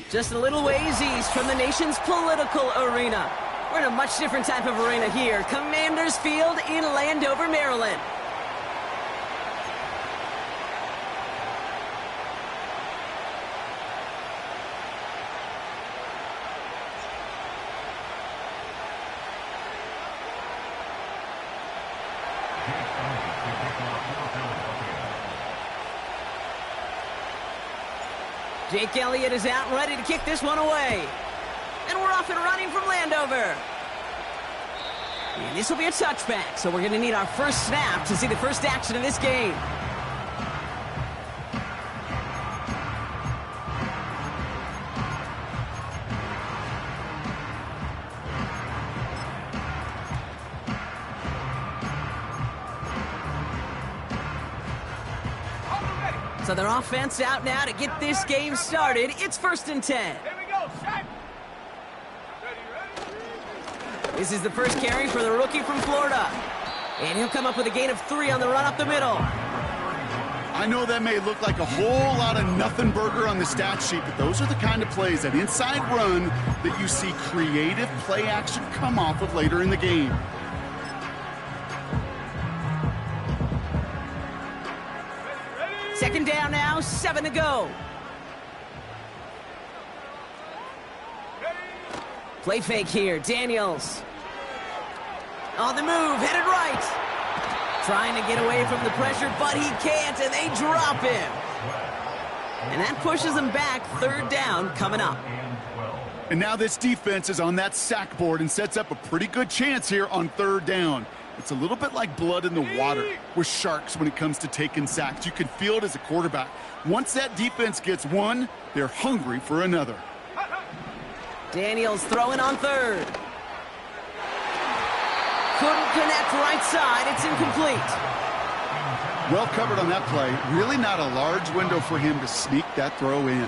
Just a little ways east from the nation's political arena. We're in a much different type of arena here. Commanders Field in Landover, Maryland. Jake Elliott is out and ready to kick this one away. And we're off and running from Landover. And this will be a touchback, so we're going to need our first snap to see the first action of this game. So their offense out now to get this game started. It's 1st and 10. Here we go, Shaq. This is the first carry for the rookie from Florida. And he'll come up with a gain of 3 on the run up the middle. I know that may look like a whole lot of nothing burger on the stat sheet, but those are the kind of plays, that inside run, that you see creative play action come off of later in the game. Second down now, 7 to go. Play fake here, Daniels. On the move, headed right. Trying to get away from the pressure, but he can't, and they drop him. And that pushes him back. 3rd down coming up. And now this defense is on that sack board and sets up a pretty good chance here on 3rd down. It's a little bit like blood in the water with Sharks when it comes to taking sacks. You can feel it as a quarterback. Once that defense gets one, they're hungry for another. Daniels throwing on 3rd. Couldn't connect right side. It's incomplete. Well covered on that play. Really not a large window for him to sneak that throw in.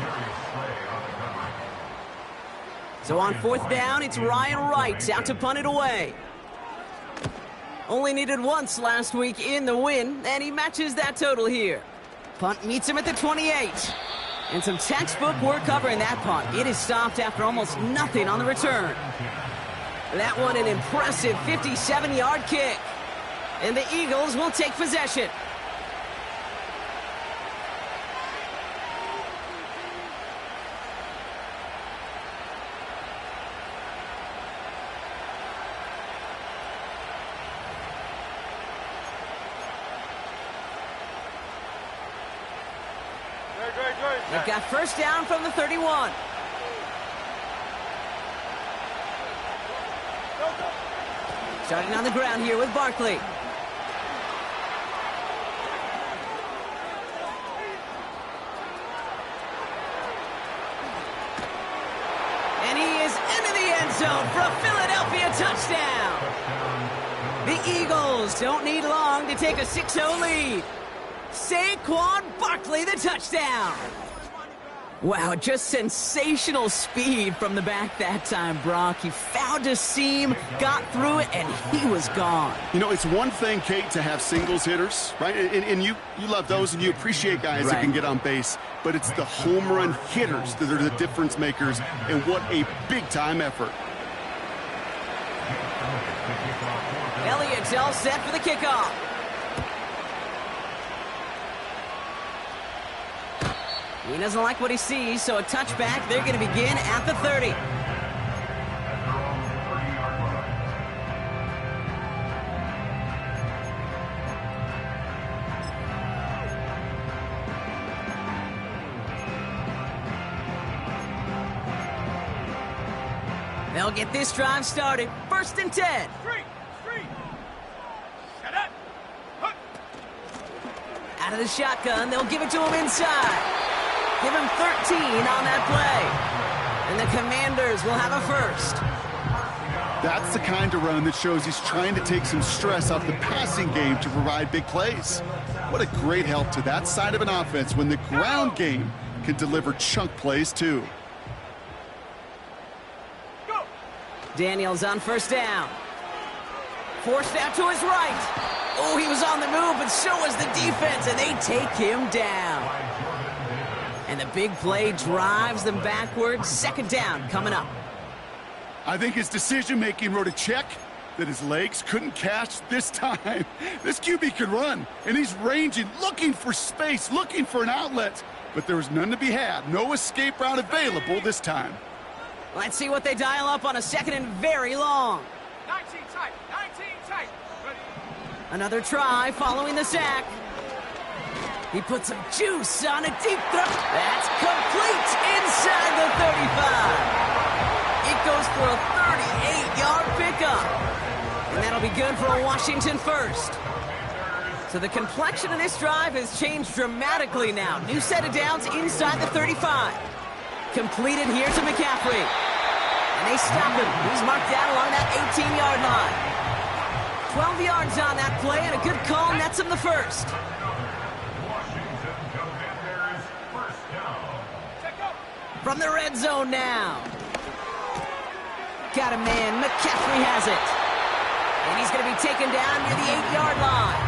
So on 4th down, it's Ryan Wright out to punt it away. Only needed once last week in the win, and he matches that total here. Punt meets him at the 28. And some textbook work covering that punt. It is stopped after almost nothing on the return. That one an impressive 57-yard kick. And the Eagles will take possession. They've got first down from the 31. Starting on the ground here with Barkley. And he is into the end zone for a Philadelphia touchdown. The Eagles don't need long to take a 6-0 lead. Saquon Barkley, the touchdown. Wow, just sensational speed from the back that time, Brock. He found a seam, got through it, and he was gone. You know, it's one thing, Kate, to have singles hitters, right? And you love those, and you appreciate guys that can get on base. But it's the home run hitters that are the difference makers, and what a big-time effort. Elliott's all set for the kickoff. He doesn't like what he sees, so a touchback. They're going to begin at the 30. They'll get this drive started. 1st and 10. Out of the shotgun, they'll give it to him inside. Give him 13 on that play. And the Commanders will have a first. That's the kind of run that shows he's trying to take some stress off the passing game to provide big plays. What a great help to that side of an offense when the ground game can deliver chunk plays too. Daniels on first down. Forced out to his right. Oh, he was on the move, but so was the defense, and they take him down. And the big play drives them backwards. Second down coming up. I think his decision-making wrote a check that his legs couldn't catch this time. This QB could run, and he's ranging, looking for space, looking for an outlet. But there was none to be had. No escape route available this time. Let's see what they dial up on a second and very long. 19 tight, 19 tight. Ready. Another try following the sack. He puts some juice on a deep throw. That's complete inside the 35. It goes for a 38-yard pickup. And that'll be good for a Washington first. So the complexion of this drive has changed dramatically now. New set of downs inside the 35. Completed here to McCaffrey. And they stop him. He's marked down along that 18-yard line. 12 yards on that play, and a good call nets him the first. From the red zone now. Got a man. McCaffrey has it. And he's going to be taken down near the 8-yard line.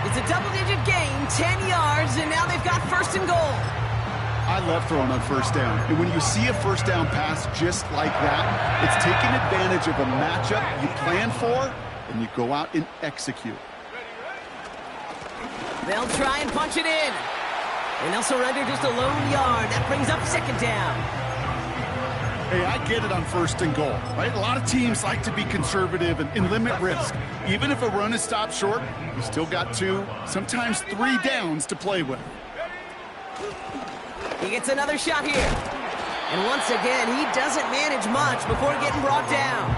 It's a double-digit gain, 10 yards, and now they've got first and goal. I love throwing on first down. And when you see a first down pass just like that, it's taking advantage of a matchup you plan for, and you go out and execute. They'll try and punch it in. And they'll surrender just a lone yard. That brings up second down. Hey, I get it on first and goal, right? A lot of teams like to be conservative and limit risk. Even if a run is stopped short, you still got 2, sometimes 3 downs to play with. He gets another shot here. And once again, he doesn't manage much before getting brought down.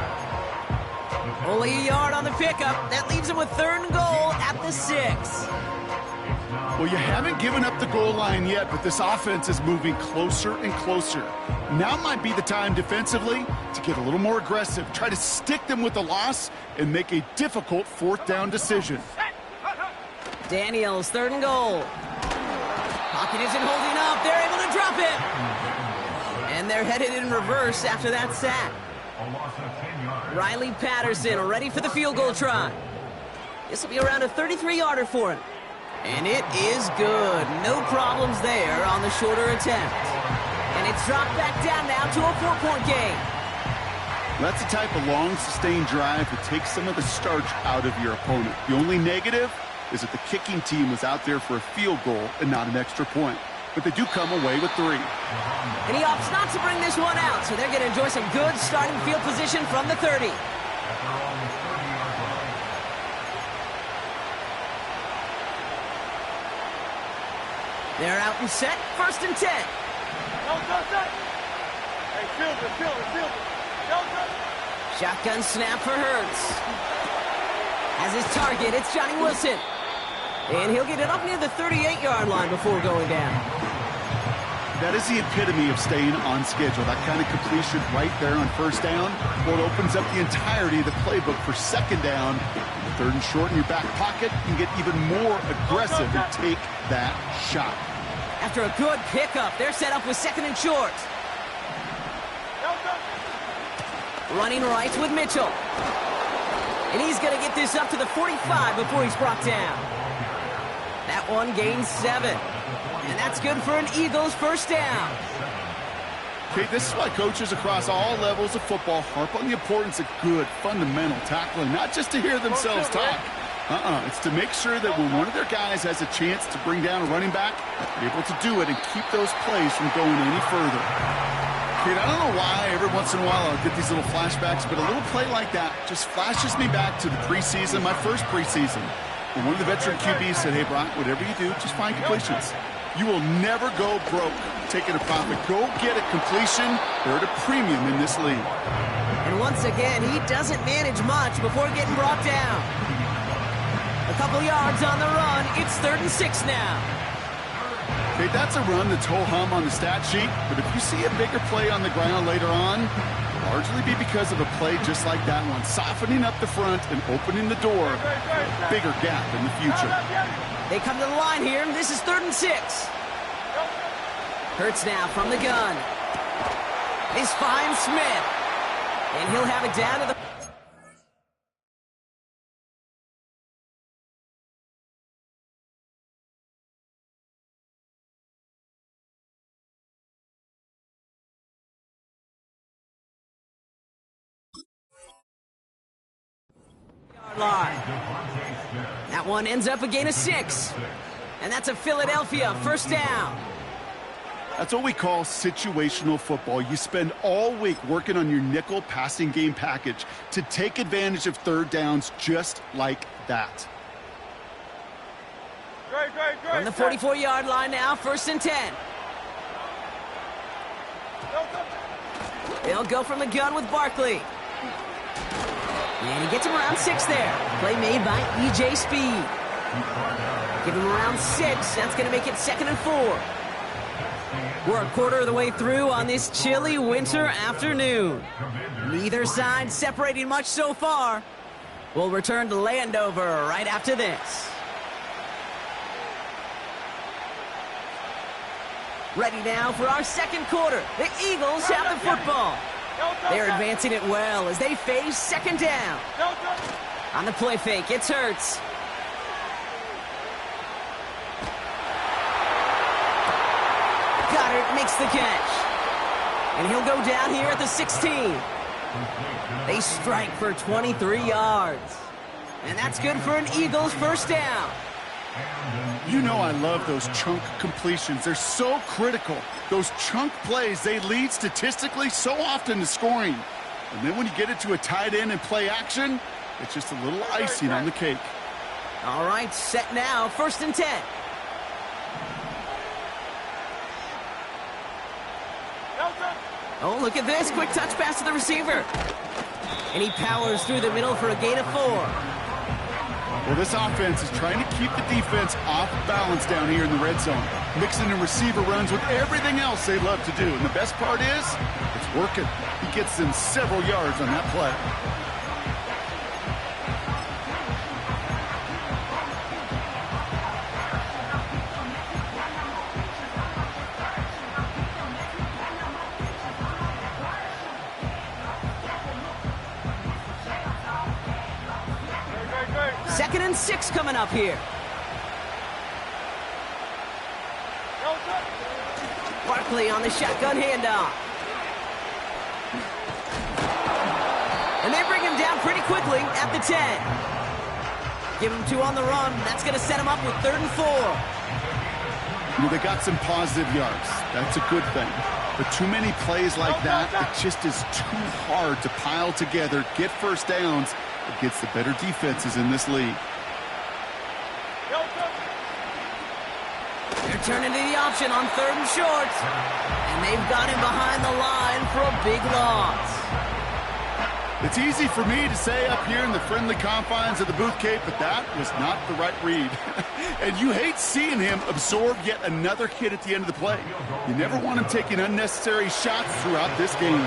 Only a yard on the pickup. That leaves him with third and goal at the 6. Well, you haven't given up the goal line yet, but this offense is moving closer and closer. Now might be the time defensively to get a little more aggressive, try to stick them with the loss, and make a difficult fourth down decision. Daniels, third and goal. Pocket isn't holding up. They're able to drop it. And they're headed in reverse after that sack. Riley Patterson ready for the field goal try. This will be around a 33-yarder for him. And it is good. No problems there on the shorter attempt. And it's dropped back down now to a 4-point game. That's the type of long, sustained drive that takes some of the starch out of your opponent. The only negative is that the kicking team was out there for a field goal and not an extra point. But they do come away with 3. And he opts not to bring this one out, so they're going to enjoy some good starting field position from the 30. They're out and set, first and 10. Hey, field it. Shotgun snap for Hurts. As his target, it's Johnny Wilson. And he'll get it up near the 38-yard line before going down. That is the epitome of staying on schedule. That kind of completion right there on first down. Well, it opens up the entirety of the playbook for second down. Third and short in your back pocket, you can get even more aggressive and take that shot. After a good pickup, they're set up with second and short. Running right with Mitchell. And he's going to get this up to the 45 before he's brought down. That one gains 7. And that's good for an Eagles first down. Okay, this is why coaches across all levels of football harp on the importance of good, fundamental tackling, not just to hear themselves talk. It's to make sure that when one of their guys has a chance to bring down a running back, they're able to do it and keep those plays from going any further. Kate, I don't know why every once in a while I'll get these little flashbacks, but a little play like that just flashes me back to the preseason, my first preseason. When one of the veteran QBs said, hey, Brock, whatever you do, just find completions. You will never go broke taking a profit. Go get a completion. They're at a premium in this league. And once again, he doesn't manage much before getting brought down. A couple yards on the run. It's 3rd and 6 now. Okay, that's a run that's ho-hum on the stat sheet, but if you see a bigger play on the ground later on, it'll largely be because of a play just like that one, softening up the front and opening the door for a bigger gap in the future. They come to the line here. This is 3rd and 6. Hurts now from the gun. This finds Smith. And he'll have it down to the line. That one ends up a gain of 6. And that's a Philadelphia first down. That's what we call situational football. You spend all week working on your nickel passing game package to take advantage of third downs just like that. On the 44-yard line now, 1st and 10. They'll go from the gun with Barkley. And he gets him around 6 there. Play made by E.J. Speed. Give him around 6. That's going to make it 2nd and 4. We're a quarter of the way through on this chilly winter afternoon. Neither side separating much so far. We'll return to Landover right after this. Ready now for our second quarter. The Eagles have the football. They're advancing it well as they face 2nd down. On the play fake, it's Hurts. Goddard makes the catch. And he'll go down here at the 16. They strike for 23 yards. And that's good for an Eagles first down. You know I love those chunk completions. They're so critical. Those chunk plays, they lead statistically so often to scoring. And then when you get it to a tight end and play action, it's just a little icing on the cake. All right, set now, 1st and 10. Oh, look at this. Quick touch pass to the receiver. And he powers through the middle for a gain of 4. Well, this offense is trying to keep the defense off balance down here in the red zone, mixing in receiver runs with everything else they love to do. And the best part is, it's working. He gets them several yards on that play. Second and 6 coming up here. Barkley on the shotgun handoff. And they bring him down pretty quickly at the 10. Give him 2 on the run. That's going to set him up with 3rd and 4. You know, they got some positive yards. That's a good thing. But too many plays like that, it just is too hard to pile together, get first downs against the better defenses in this league. They're turning to the option on 3rd and short. And they've got him behind the line for a big loss. It's easy for me to say up here in the friendly confines of the Booth Cape, but that was not the right read. And you hate seeing him absorb yet another hit at the end of the play. You never want him taking unnecessary shots throughout this game.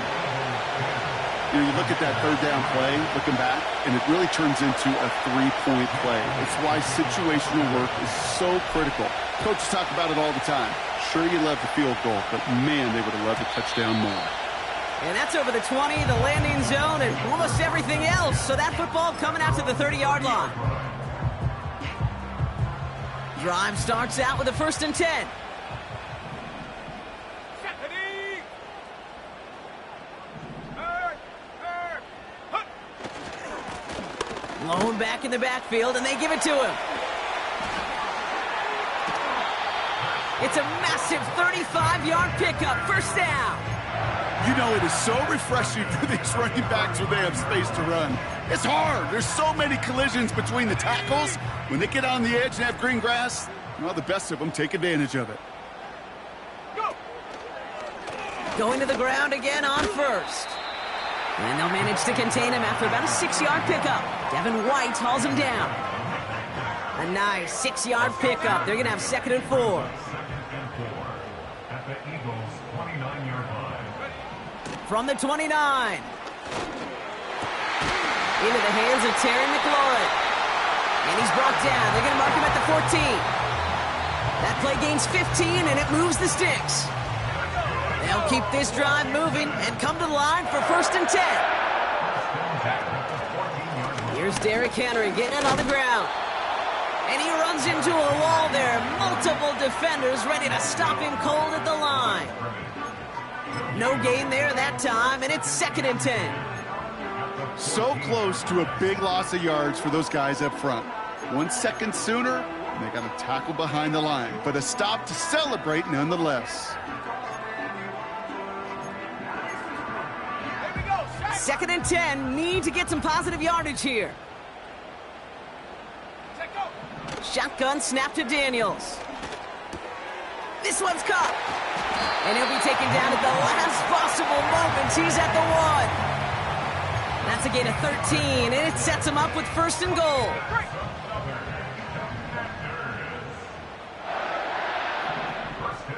You know, you look at that 3rd down play, looking back, and it really turns into a 3-point play. It's why situational work is so critical. Coaches talk about it all the time. Sure, you love the field goal, but man, they would have loved a touchdown more. And that's over the 20, the landing zone, and almost everything else. So that football coming out to the 30-yard line. Drive starts out with a 1st and 10. Lone back in the backfield, and they give it to him. It's a massive 35-yard pickup, first down. You know, it is so refreshing for these running backs when they have space to run. It's hard. There's so many collisions between the tackles. When they get on the edge and have green grass, well, the best of them take advantage of it. Going to the ground again on 1st. And they'll manage to contain him after about a 6-yard pickup. Devin White hauls him down. A nice 6-yard pickup. They're going to have 2nd and 4. From the 29. Into the hands of Terry McLaurin. And he's brought down. They're going to mark him at the 14. That play gains 15, and it moves the sticks. They'll keep this drive moving and come to the line for 1st and 10. Here's Derrick Henry getting it on the ground. And he runs into a wall there. Multiple defenders ready to stop him cold at the line. No gain there that time, and it's 2nd and 10. So close to a big loss of yards for those guys up front. 1 second sooner, and they got a tackle behind the line, but a stop to celebrate nonetheless. Second and 10, need to get some positive yardage here. Shotgun snap to Daniels. This one's caught. And he'll be taken down at the last possible moment. He's at the 1. That's a gain of 13, and it sets him up with first and goal.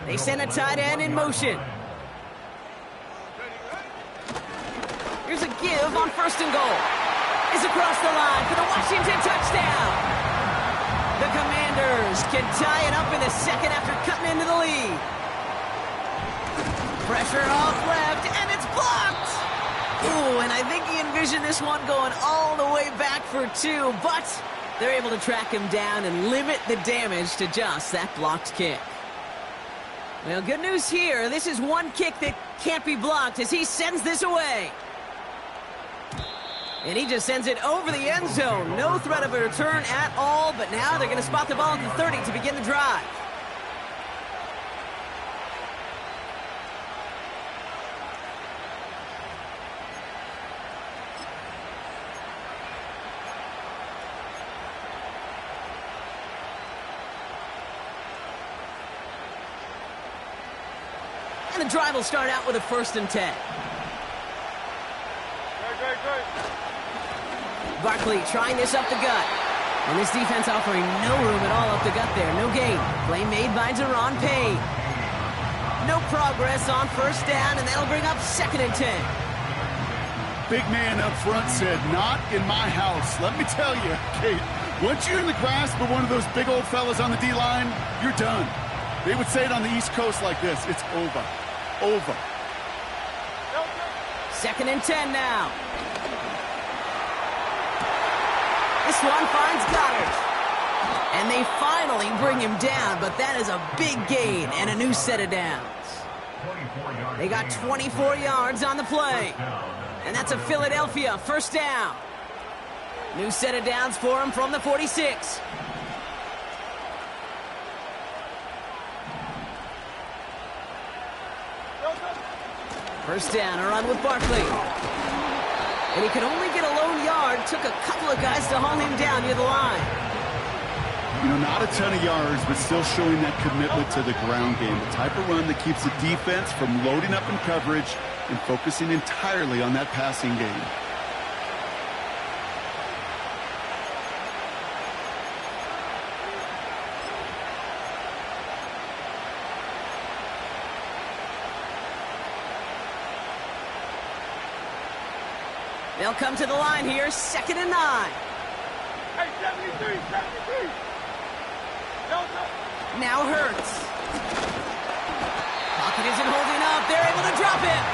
They send a tight end in motion. Here's a give on first and goal. It's across the line for the Washington touchdown. The Commanders can tie it up in the second after cutting into the lead. Pressure off left, and it's blocked. Ooh, and I think he envisioned this one going all the way back for 2, but they're able to track him down and limit the damage to just that blocked kick. Well, good news here. This is one kick that can't be blocked as he sends this away. And he just sends it over the end zone. No threat of a return at all, but now they're going to spot the ball at the 30 to begin the drive. And the drive will start out with a first and 10. Great. Barkley trying this up the gut. And this defense offering no room at all up the gut there. No gain. Play made by Deron Payne. No progress on first down, and that'll bring up second and 10. Big man up front said, "Not in my house." Let me tell you, Kate, once you're in the grasp of one of those big old fellas on the D-line, you're done. They would say it on the East Coast like this: it's over. Over. Second and 10 now. This one finds Goddard. And they finally bring him down, but that is a big gain and a new set of downs. They got 24 yards on the play. And that's a Philadelphia first down. New set of downs for him from the 46. First down, a run with Barkley. And he could only get a lone yard. Took a couple of guys to haul him down near the line. You know, not a ton of yards, but still showing that commitment to the ground game. The type of run that keeps the defense from loading up in coverage and focusing entirely on that passing game. They'll come to the line here, second and 9. Hey, 73. Now Hurts. Pocket isn't holding up. They're able to drop it.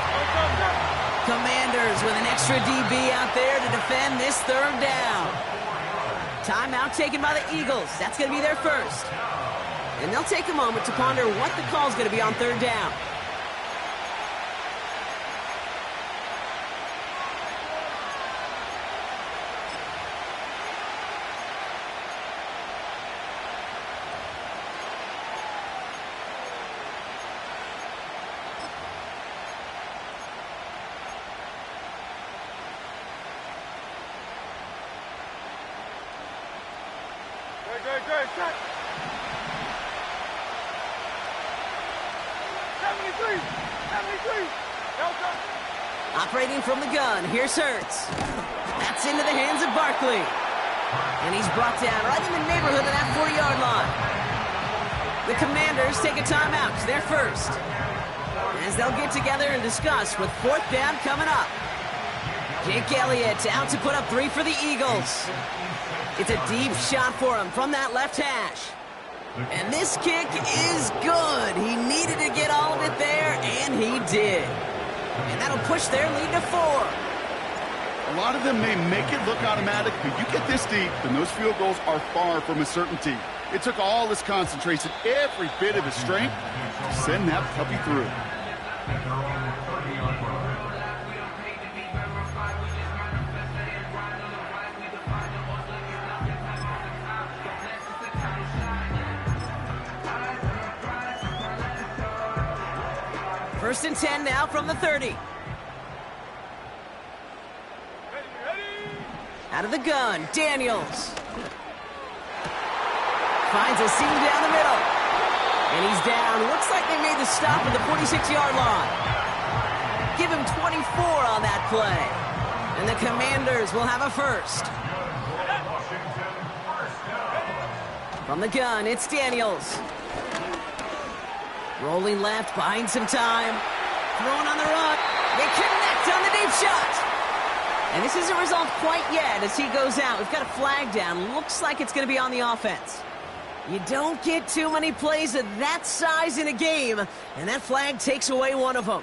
Commanders with an extra DB out there to defend this third down. Timeout taken by the Eagles. That's going to be their first. And they'll take a moment to ponder what the call's going to be on third down. Great. 73. Operating from the gun, here's Hurts. That's into the hands of Barkley. And he's brought down right in the neighborhood of that 40-yard line. The Commanders take a timeout. They're first. As they'll get together and discuss with fourth down coming up. Jake Elliott out to put up 3 for the Eagles. It's a deep shot for him from that left hash. And this kick is good. He needed to get all of it there, and he did. And that'll push their lead to 4. A lot of them may make it look automatic, but you get this deep, and those field goals are far from a certainty. It took all his concentration, every bit of his strength, to send that puppy through. First and 10 now from the 30. Ready, ready. Out of the gun, Daniels. Finds a seam down the middle. And he's down. Looks like they made the stop at the 46-yard line. Give him 24 on that play. And the Commanders will have a first. From the gun, it's Daniels. Rolling left, buying some time. Throwing on the run. They connect on the deep shot. And this isn't resolved quite yet as he goes out. We've got a flag down. Looks like it's going to be on the offense. You don't get too many plays of that size in a game, and that flag takes away one of them.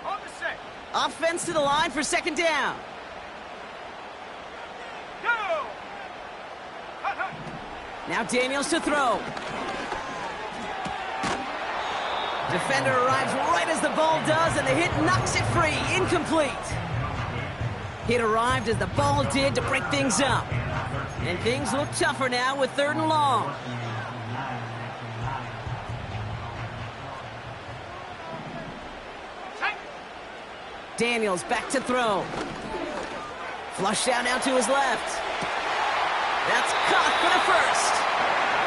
On the set. Offense to the line for second down. Go. Hut, hut. Now Daniels to throw. Defender arrives right as the ball does, and the hit knocks it free. Incomplete. Hit arrived as the ball did to break things up. And things look tougher now with 3rd and long. Daniels back to throw. Flushed out now to his left. That's caught for the first.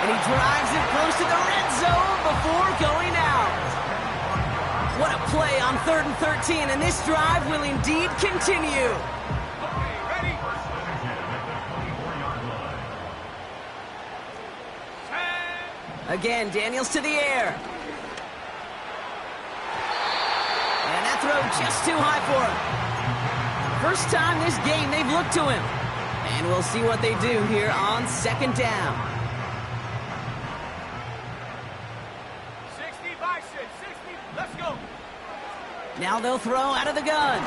And he drives it close to the red zone before going out. What a play on 3rd and 13, and this drive will indeed continue. Okay, ready. 10. Again, Daniels to the air. And that throw just too high for him. First time this game they've looked to him. And we'll see what they do here on second down. 60 by 6, 60. Let's go. Now they'll throw out of the gun.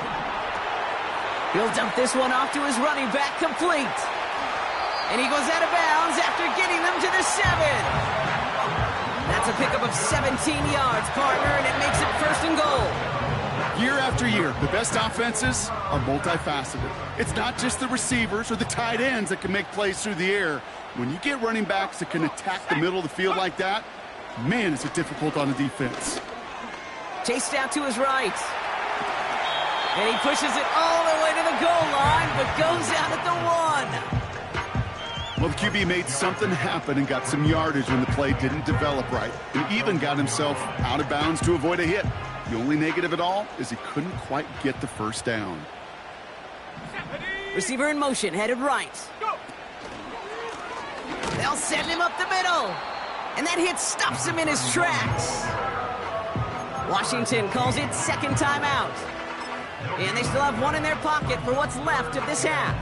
He'll dump this one off to his running back, complete. And he goes out of bounds after getting them to the 7. That's a pickup of 17 yards, partner, and it makes it 1st and goal. Year after year, the best offenses are multifaceted. It's not just the receivers or the tight ends that can make plays through the air. When you get running backs that can attack the middle of the field like that, man, is it difficult on the defense. Chased out to his right. And he pushes it all the way to the goal line, but goes out at the 1. Well, the QB made something happen and got some yardage when the play didn't develop right, and even got himself out of bounds to avoid a hit. The only negative at all is he couldn't quite get the first down. Receiver in motion, headed right. Go. They'll send him up the middle. And that hit stops him in his tracks. Washington calls it second timeout. And they still have one in their pocket for what's left of this half.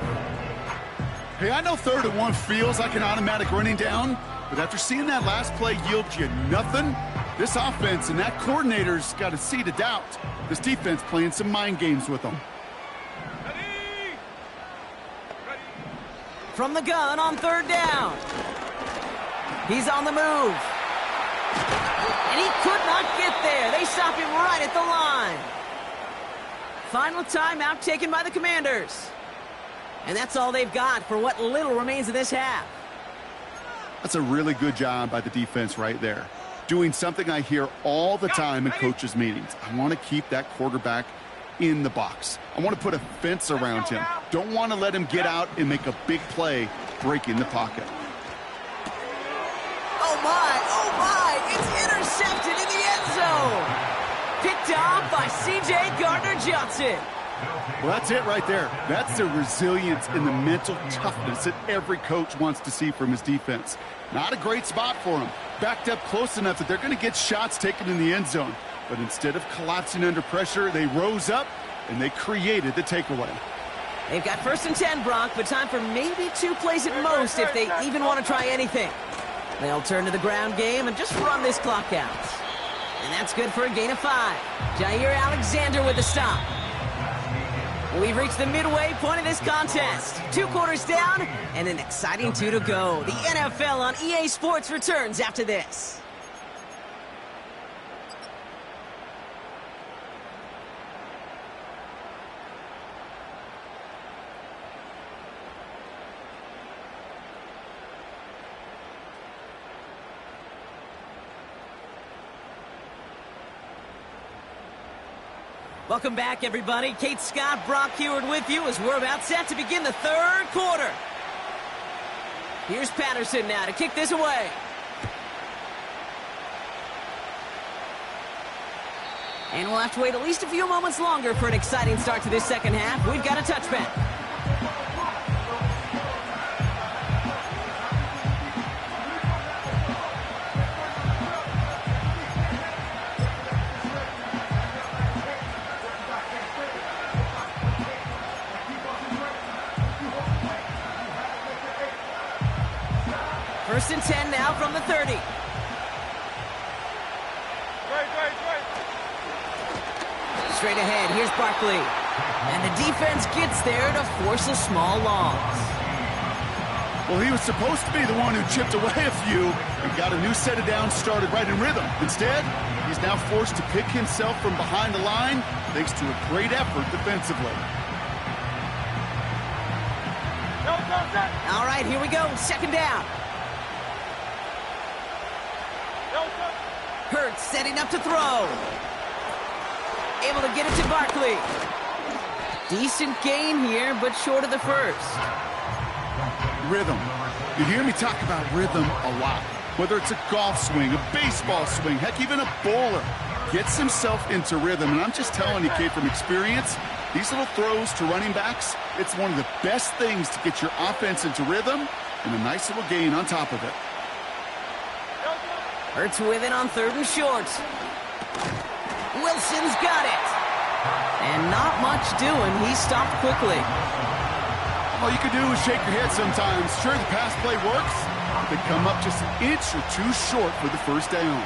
Hey, I know 3rd and 1 feels like an automatic running down, but after seeing that last play yield you nothing, this offense and that coordinator's got a seed of doubt. This defense playing some mind games with them. Ready. Ready. From the gun on 3rd down. He's on the move. And he could not get there. They stop him right at the line. Final timeout taken by the Commanders. And that's all they've got for what little remains of this half. That's a really good job by the defense right there. Doing something I hear all the time in coaches' meetings. I want to keep that quarterback in the box. I want to put a fence around him. Don't want to let him get out and make a big play breaking the pocket. Oh my, it's intercepted in the end zone. Picked off by C.J. Gardner-Johnson. Well, that's it right there. That's the resilience and the mental toughness that every coach wants to see from his defense. Not a great spot for him. Backed up close enough that they're going to get shots taken in the end zone. But instead of collapsing under pressure, they rose up and they created the takeaway. They've got 1st and 10, Brock, but time for maybe 2 plays at most if they even want to try anything. They'll turn to the ground game and just run this clock out. And that's good for a gain of 5. Jair Alexander with the stop. We've reached the midway point of this contest. 2 quarters down and an exciting 2 to go. The NFL on EA Sports returns after this. Welcome back, everybody. Kate Scott, Brock Heward with you as we're about set to begin the third quarter. Here's Patterson now to kick this away. And we'll have to wait at least a few moments longer for an exciting start to this second half. We've got a touchback. First and 10 now from the 30. Straight ahead, here's Barkley. And the defense gets there to force a small loss. Well, he was supposed to be the one who chipped away a few and got a new set of downs started right in rhythm. Instead, he's now forced to pick himself from behind the line thanks to a great effort defensively. All right, here we go. Second down. Hurts setting up to throw. Able to get it to Barkley. Decent gain here, but short of the first. Rhythm. You hear me talk about rhythm a lot. Whether it's a golf swing, a baseball swing, heck, even a bowler. Gets himself into rhythm. And I'm just telling you, Kate, from experience, these little throws to running backs, it's one of the best things to get your offense into rhythm and a nice little gain on top of it. Hurts with it on third and short. Wilson's got it. And not much doing. He stopped quickly. All you can do is shake your head sometimes. Sure, the pass play works. They come up just an inch or two short for the first down.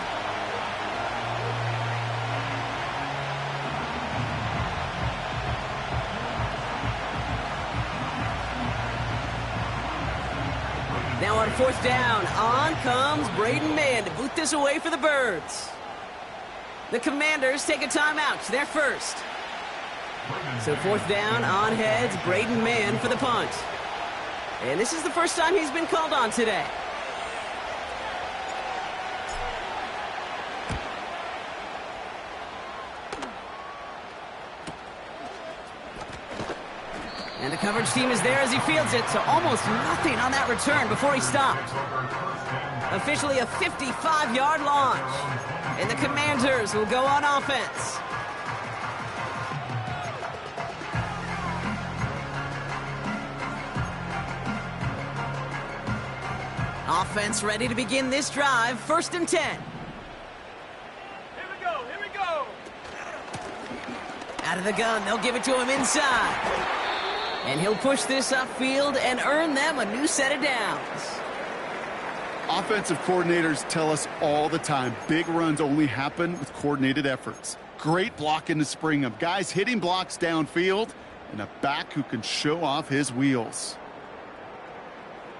Now on fourth down, on comes Braden Mann to boot this away for the Birds. The Commanders take a timeout. They're first. So fourth down, on heads, Braden Mann for the punt. And this is the first time he's been called on today. And the coverage team is there as he fields it, so almost nothing on that return before he stopped. Officially a 55-yard launch. And the Commanders will go on offense. Offense ready to begin this drive. First and 10. Here we go, here we go. Out of the gun, they'll give it to him inside. And he'll push this upfield and earn them a new set of downs. Offensive coordinators tell us all the time, big runs only happen with coordinated efforts. Great block in the spring of guys hitting blocks downfield and a back who can show off his wheels.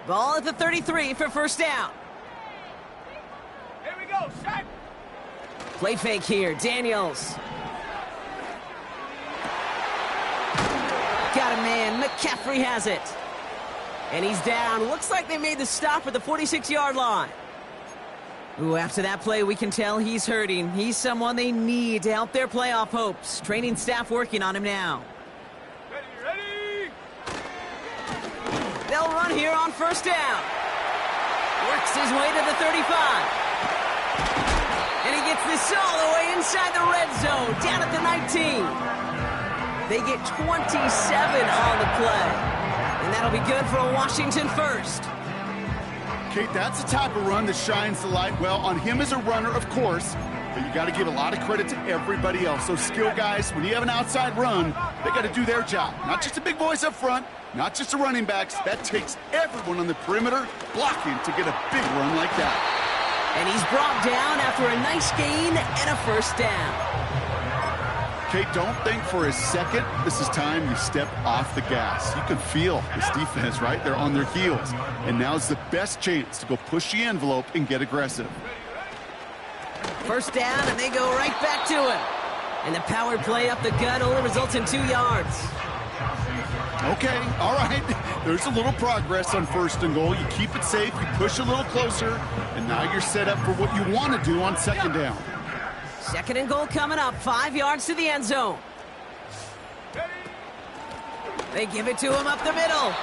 Ball at the 33 for first down. Here we go, set. Play fake here, Daniels. Got a man, McCaffrey has it. And he's down. Looks like they made the stop at the 46-yard line. Ooh, after that play, we can tell he's hurting. He's someone they need to help their playoff hopes. Training staff working on him now. Ready. They'll run here on first down. Works his way to the 35. And he gets this all the way inside the red zone, down at the 19. They get 27 on the play. And that'll be good for a Washington first. Kate, that's the type of run that shines the light well on him as a runner, of course, but you got to give a lot of credit to everybody else. Those skill guys, when you have an outside run, they got to do their job. Not just the big boys up front, not just the running backs. That takes everyone on the perimeter blocking to get a big run like that. And he's brought down after a nice gain and a first down. Kate, don't think for a second this is time you step off the gas. You can feel this defense, right? They're on their heels. And now's the best chance to go push the envelope and get aggressive. First down, and they go right back to him. And the power play up the gut only results in 2 yards. Okay, all right. There's a little progress on first and goal. You keep it safe, you push a little closer, and now you're set up for what you want to do on second down. Second and goal coming up, 5 yards to the end zone. They give it to him up the middle.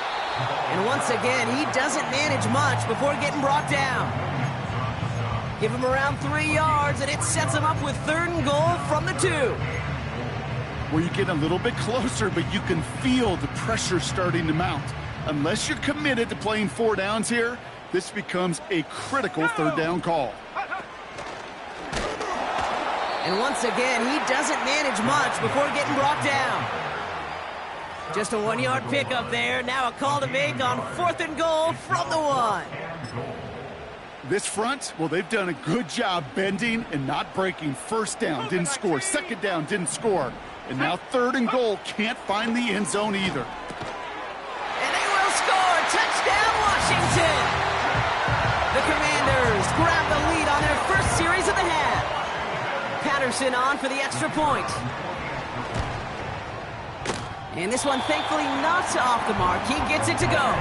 And once again, he doesn't manage much before getting brought down. Give him around 3 yards, and it sets him up with 3rd and goal from the 2. Where you get a little bit closer, but you can feel the pressure starting to mount. Unless you're committed to playing 4 downs here, this becomes a critical 3rd down call. And once again, he doesn't manage much before getting brought down. Just a 1-yard pickup there. Now a call to make on 4th and goal from the 1. This front, well, they've done a good job bending and not breaking. 1st down, didn't score. 2nd down, didn't score. And now 3rd and goal, can't find the end zone either. And they will score. Touchdown, Washington. The Commanders grab the lead on their first series of the half. Patterson on for the extra point. And this one, thankfully, not off the mark. He gets it to go.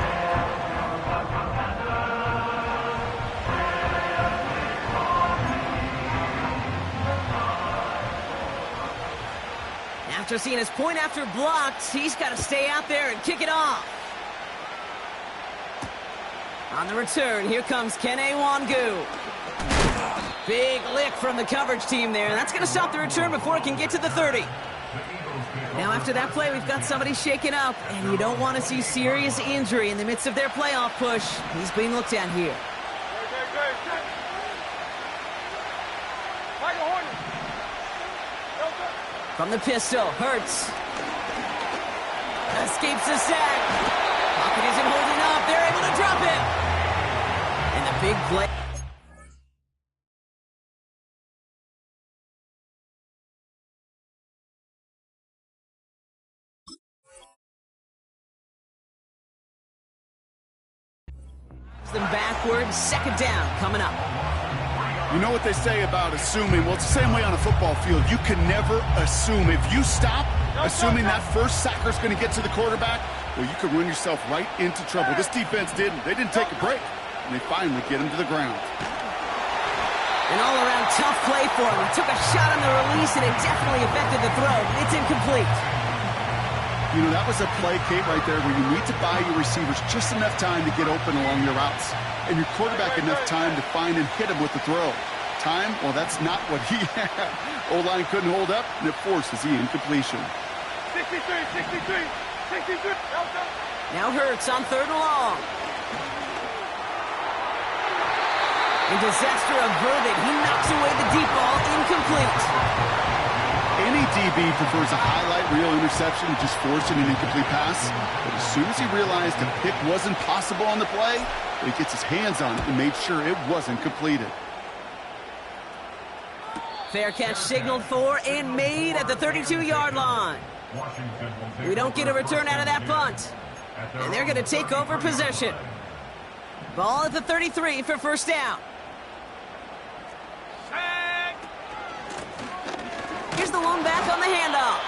After seeing his point after blocked, he's got to stay out there and kick it off. On the return, here comes Kene Nwangwu. Big lick from the coverage team there. That's going to stop the return before it can get to the 30. Now after that play, we've got somebody shaken up, and you don't want to see serious injury in the midst of their playoff push. He's being looked at here. From the pistol, Hurts. Escapes the sack. Pocket isn't holding up. They're able to drop it. And the big play. Them backwards, 2nd down coming up. You know what they say about assuming? Well, it's the same way on a football field. You can never assume. If you stop assuming that first sacker's going to get to the quarterback, well, you could run yourself right into trouble. This defense didn't. They didn't take a break, and they finally get him to the ground. An all-around tough play for him. He took a shot on the release, and it definitely affected the throw. It's incomplete. You know, that was a play, Kate, right there, where you need to buy your receivers just enough time to get open along your routes, and your quarterback enough time to find and hit him with the throw. Time, well, that's not what he had. O-line couldn't hold up, and it forces the incompletion. 63, 63, 63. Now Hurts on 3rd and long. And disaster averted. He knocks away the deep ball, incomplete. Any DB prefers a highlight reel interception to just forcing an incomplete pass. But as soon as he realized a pick wasn't possible on the play, he gets his hands on it and made sure it wasn't completed. Fair catch signaled for and made at the 32-yard line. We don't get a return out of that punt. And they're going to take over possession. Ball at the 33 for 1st down. Here's the lone back on the handoff.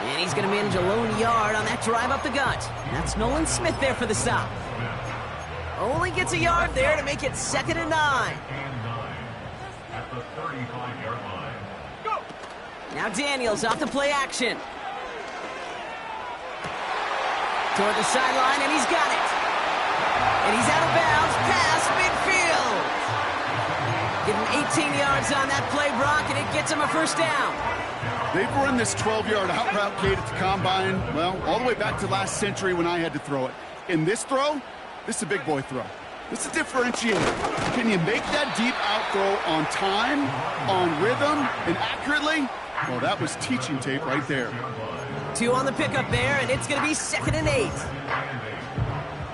And he's going to manage a lone yard on that drive up the gut. That's Nolan Smith there for the stop. Only gets a yard there to make it 2nd and 9. Now Daniels off the play action. Toward the sideline, and he's got it. And he's out of bounds past midfield. Give him 18 yards on that play, Brock, and it gets him a 1st down. They've run this 12-yard out route, Kate, at the combine, well, all the way back to last century when I had to throw it. In this throw, this is a big boy throw. This is a differentiator. Can you make that deep out throw on time, on rhythm, and accurately? Well, that was teaching tape right there. 2 on the pickup there, and it's going to be 2nd and 8.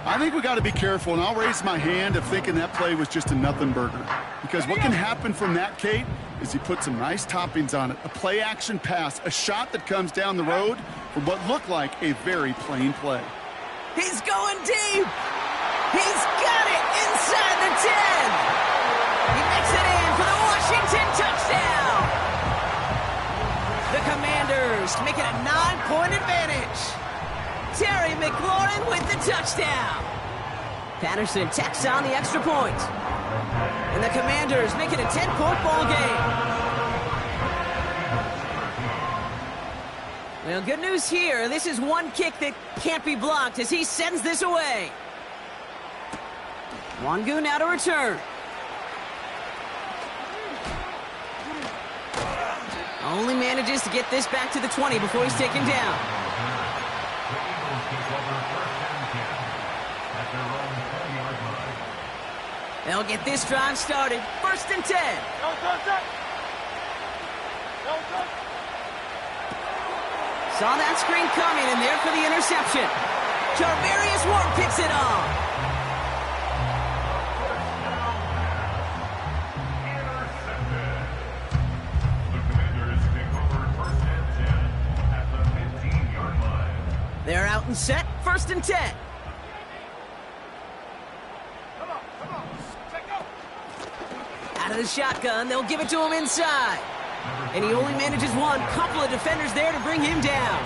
I think we got to be careful, and I'll raise my hand of thinking that play was just a nothing burger. Because what can happen from that, Kate, is you put some nice toppings on it. A play-action pass, a shot that comes down the road from what looked like a very plain play. He's going deep. He's got it inside the 10. He makes it in for the Washington touchdown. The Commanders make it a 9-point advantage. Terry McLaurin with the touchdown. Patterson tacks on the extra point. And the Commanders make it a 10-point ball game. Well, good news here. This is one kick that can't be blocked as he sends this away. Wangu now to return. Only manages to get this back to the 20 before he's taken down. They'll get this drive started. 1st and 10. Saw that screen coming, and there for the interception. Charvarius Ward picks it off. They're out and set. 1st and 10. Out of the shotgun, they'll give it to him inside. And he only manages one. Couple of defenders there to bring him down.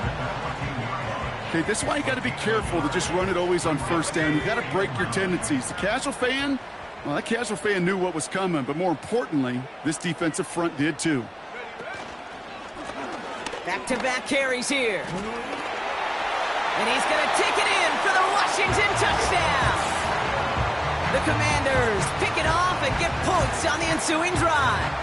Okay, this is why you got to be careful to just run it always on 1st down. You got to break your tendencies. The casual fan, well, that casual fan knew what was coming, but more importantly, this defensive front did too. Back-to-back carries here. And he's going to take it in for the Washington touchdown. The Commanders pick it off and get points on the ensuing drive.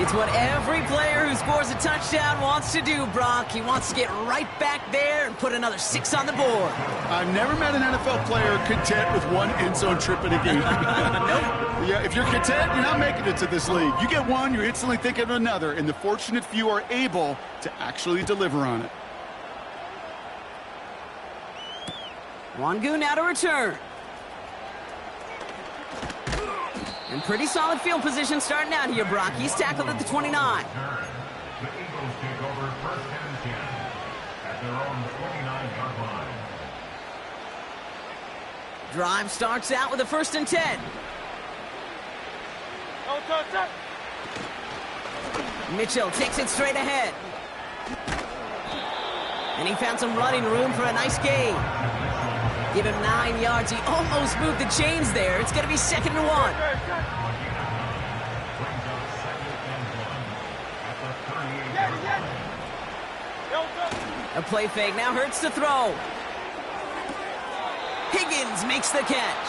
It's what every player who scores a touchdown wants to do, Brock. He wants to get right back there and put another 6 on the board. I've never met an NFL player content with one end zone trip in a game. Nope. Yeah, if you're content, you're not making it to this league. You get one, you're instantly thinking of another, and the fortunate few are able to actually deliver on it. Wangu now to return. And pretty solid field position starting out here, Brock. He's tackled at the 29. The Eagles take over 1st and 10 at their own 29-yard line. Drive starts out with a 1st and 10. Mitchell takes it straight ahead. And he found some running room for a nice gain. Give him 9 yards. He almost moved the chains there. It's going to be 2nd and 1. A play fake. Now Hurts to throw. Higgins makes the catch.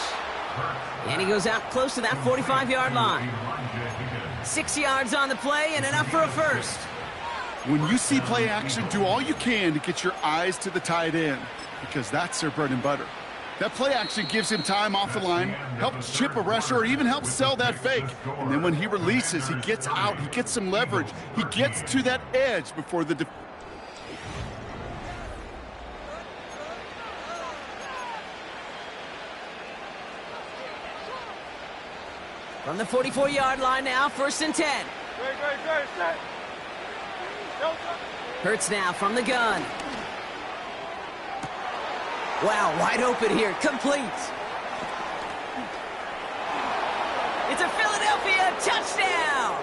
And he goes out close to that 45-yard line. 6 yards on the play and enough for a first. When you see play action, do all you can to get your eyes to the tight end, because that's their bread and butter. That play action gives him time off the line, helps chip a rusher, or even helps sell that fake. And then when he releases, he gets out, he gets some leverage. He gets to that edge before the From the 44-yard line now, 1st and 10. Hurts now from the gun. Wow, wide open here. Complete. It's a Philadelphia touchdown.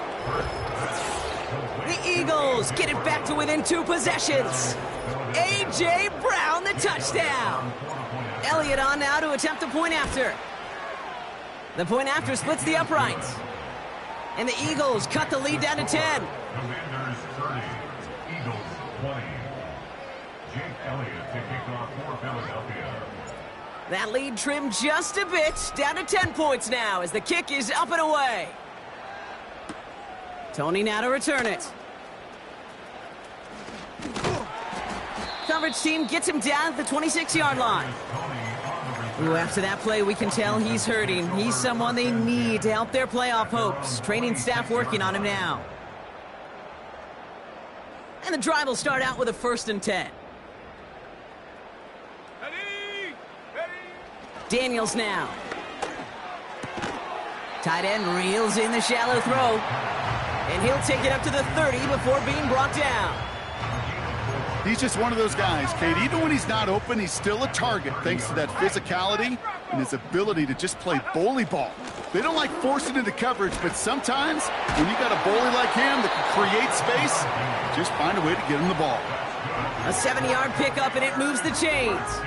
The Eagles get it back to within 2 possessions. A.J. Brown, the touchdown. Elliott on now to attempt the point after. The point after splits the uprights. And the Eagles cut the lead down to 10. Commanders 30, Eagles 20. Jake Elliott to kick off for Philadelphia. That lead trimmed just a bit, down to 10 points now as the kick is up and away. Tony now to return it. Coverage team gets him down at the 26-yard line. Ooh, after that play, we can tell he's hurting. He's someone they need to help their playoff hopes. Training staff working on him now. And the drive will start out with a 1st and 10. Daniels now. Tight end reels in the shallow throw. And he'll take it up to the 30 before being brought down. He's just one of those guys, Kate. Even when he's not open, he's still a target thanks to that physicality and his ability to just play bully ball. They don't like forcing into coverage, but sometimes when you got a bully like him that can create space, just find a way to get him the ball. A 7-yard pickup, and it moves the chains.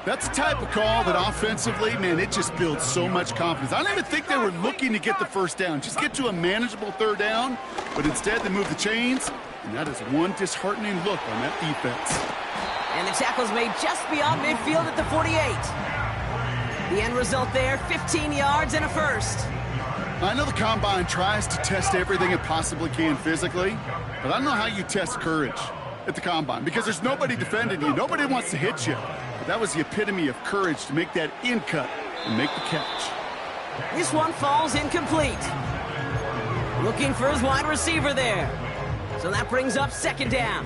That's the type of call that offensively, man, it just builds so much confidence. I don't even think they were looking to get the 1st down. Just get to a manageable 3rd down, but instead they move the chains, And that is one disheartening look on that defense. And the tackle's made just beyond midfield at the 48. The end result there, 15 yards and a first. I know the Combine tries to test everything it possibly can physically, but I don't know how you test courage at the Combine, because there's nobody defending you. Nobody wants to hit you. But that was the epitome of courage to make that in cut and make the catch. This one falls incomplete. Looking for his wide receiver there. So that brings up second down.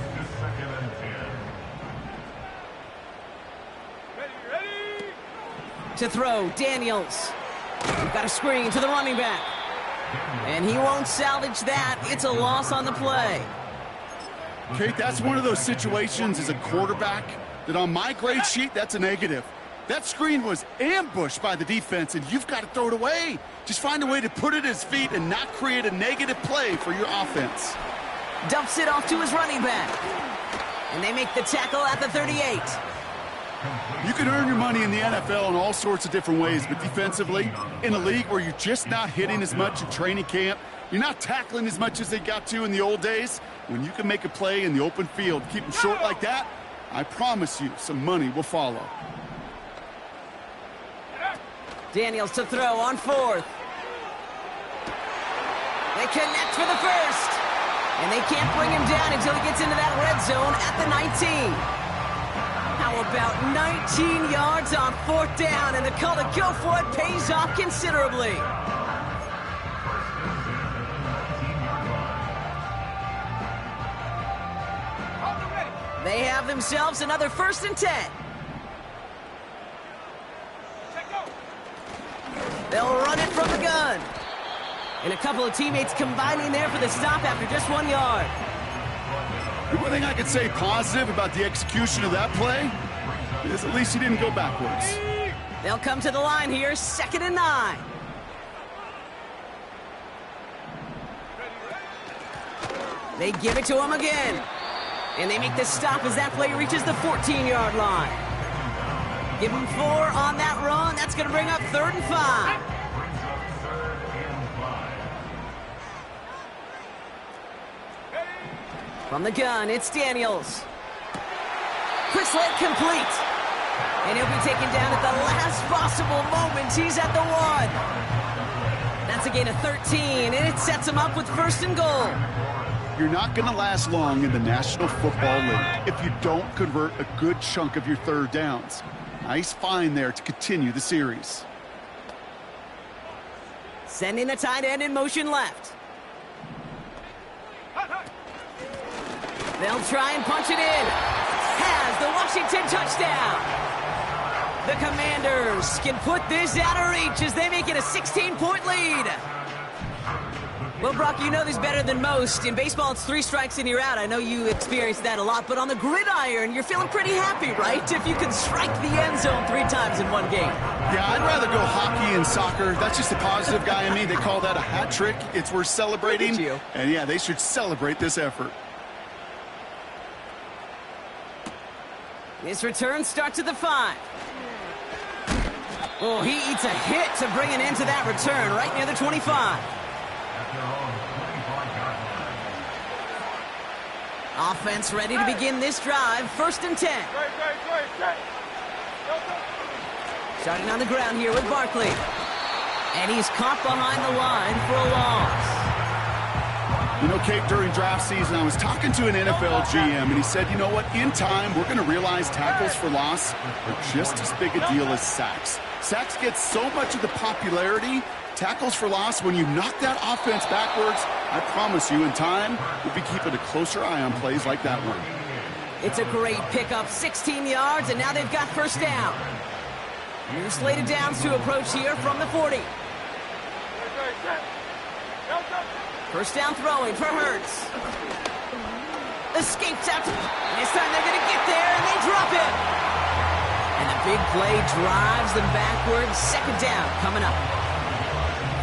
Ready. To throw, Daniels. We've got a screen to the running back. And he won't salvage that. It's a loss on the play. Kate, that's one of those situations as a quarterback that on my grade sheet, that's a negative. That screen was ambushed by the defense, and you've got to throw it away. Just find a way to put it at his feet and not create a negative play for your offense. Dumps it off to his running back. And they make the tackle at the 38. You can earn your money in the NFL in all sorts of different ways, but defensively, in a league where you're just not hitting as much in training camp, you're not tackling as much as they got to in the old days, when you can make a play in the open field, keep them short like that, I promise you some money will follow. Daniels to throw on fourth. They connect for the first. And they can't bring him down until he gets into that red zone at the 19. How about 19 yards on fourth down, and the call to go for it pays off considerably. They have themselves another 1st and 10. They'll run it from the gun. And a couple of teammates combining there for the stop after just 1 yard. The one thing I could say positive about the execution of that play is at least he didn't go backwards. They'll come to the line here, 2nd and 9. They give it to him again. And they make the stop as that play reaches the 14-yard line. Give him 4 on that run. That's going to bring up 3rd and 5. From the gun, it's Daniels. Quick slant complete. And he'll be taken down at the last possible moment. He's at the 1. That's a gain of 13, and it sets him up with 1st and goal. You're not going to last long in the National Football League if you don't convert a good chunk of your 3rd downs. Nice find there to continue the series. Sending the tight end in motion left. They'll try and punch it in. Has the Washington touchdown. The Commanders can put this out of reach as they make it a 16-point lead. Well, Brock, you know this better than most. In baseball, it's 3 strikes and you're out. I know you experienced that a lot, but on the gridiron, you're feeling pretty happy, right? If you can strike the end zone 3 times in one game. Yeah, I'd rather go hockey and soccer. That's just the positive guy in me. They call that a hat trick. It's worth celebrating. Look at you. And yeah, they should celebrate this effort. This return starts at the 5. Oh, he eats a hit to bring an end to that return right near the 25. Offense ready to begin this drive. 1st and 10. Starting on the ground here with Barkley. And he's caught behind the line for a loss. You know, Kate, during draft season, I was talking to an NFL GM, and he said, you know what, in time, we're going to realize tackles for loss are just as big a deal as sacks. Sacks get so much of the popularity. Tackles for loss, when you knock that offense backwards, I promise you, in time, we'll be keeping a closer eye on plays like that one. It's a great pickup, 16 yards, and now they've got 1st down. New slated downs to approach here from the 40. 1st down throwing for Hurts. Escapes out. And this time they're going to get there, and they drop it. And the big play drives them backwards. 2nd down coming up.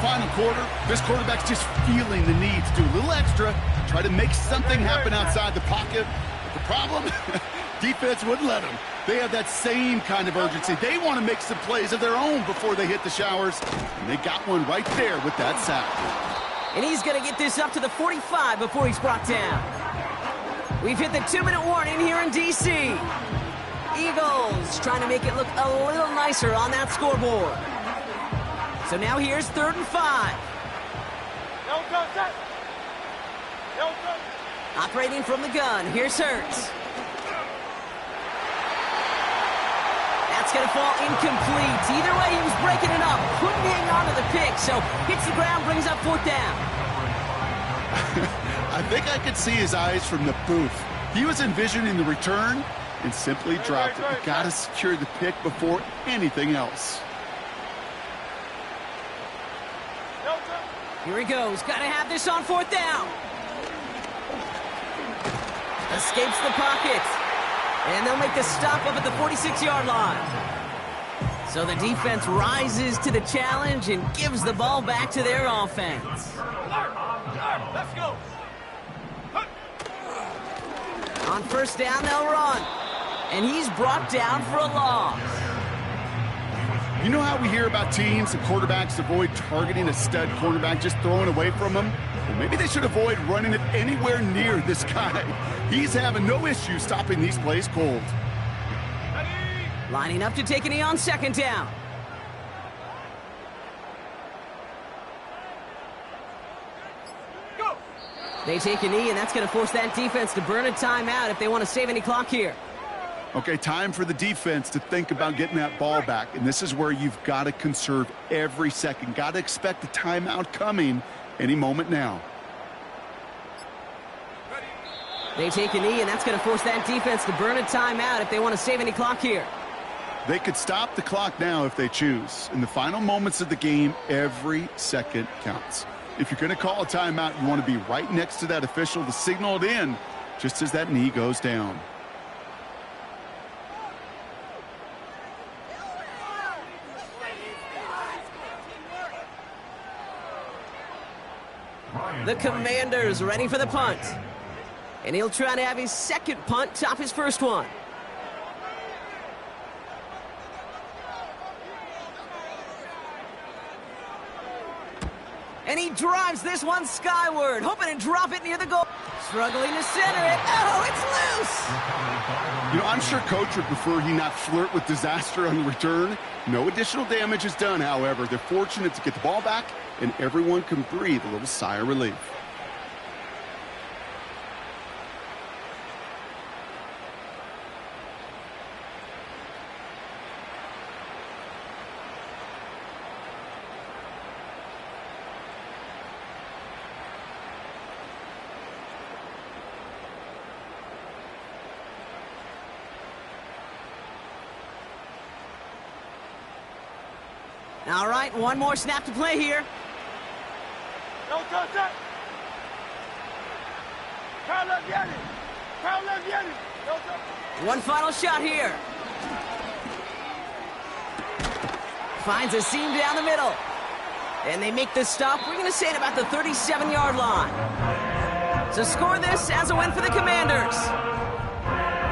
Final quarter, this quarterback's just feeling the need to do a little extra, try to make something happen outside the pocket. But the problem, defense wouldn't let them. They have that same kind of urgency. They want to make some plays of their own before they hit the showers. And they got one right there with that sack. And he's going to get this up to the 45 before he's brought down. We've hit the 2-minute warning here in D.C. Eagles trying to make it look a little nicer on that scoreboard. So now here's 3rd and 5. Operating from the gun, here's Hurts. That's going to fall incomplete. Either way, he was breaking it up. Couldn't hang on to the pick, so hits the ground, brings up 4th down. I think I could see his eyes from the booth. He was envisioning the return and simply dropped it. You got to secure the pick before anything else. Here he goes. Got to have this on 4th down. Escapes the pocket. And they'll make the stop up at the 46-yard line. So the defense rises to the challenge and gives the ball back to their offense. Let's go. On 1st down, they'll run. And he's brought down for a loss. You know how we hear about teams and quarterbacks avoid targeting a stud cornerback, just throwing away from him? Well, maybe they should avoid running it anywhere near this guy. He's having no issue stopping these plays cold. Lining up to take a knee on 2nd down. Go. They take a knee, and that's going to force that defense to burn a timeout if they want to save any clock here. Okay, time for the defense to think about getting that ball back. And this is where you've got to conserve every second. Got to expect a timeout coming any moment now. They take a knee, and that's going to force that defense to burn a timeout if they want to save any clock here. They could stop the clock now if they choose. In the final moments of the game, every second counts. If you're going to call a timeout, you want to be right next to that official to signal it in just as that knee goes down. The Commanders ready for the punt. And he'll try to have his 2nd punt top his 1st one. And he drives this one skyward, hoping to drop it near the goal. Struggling to center it. Oh, it's loose! You know, I'm sure Coach would prefer he not flirt with disaster on the return. No additional damage is done, however. They're fortunate to get the ball back, and everyone can breathe a little sigh of relief. All right, one more snap to play here. No contact. Kyle left Yanni. Kyle left Yanni. No contact. One final shot here. Finds a seam down the middle. And they make the stop. We're going to say at about the 37-yard line. So score this as a win for the Commanders.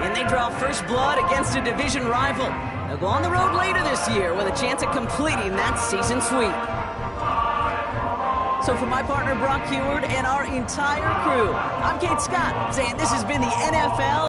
And they draw first blood against a division rival. They'll go on the road later this year with a chance at completing that season sweep. So for my partner Brock Huard and our entire crew, I'm Kate Scott saying this has been the NFL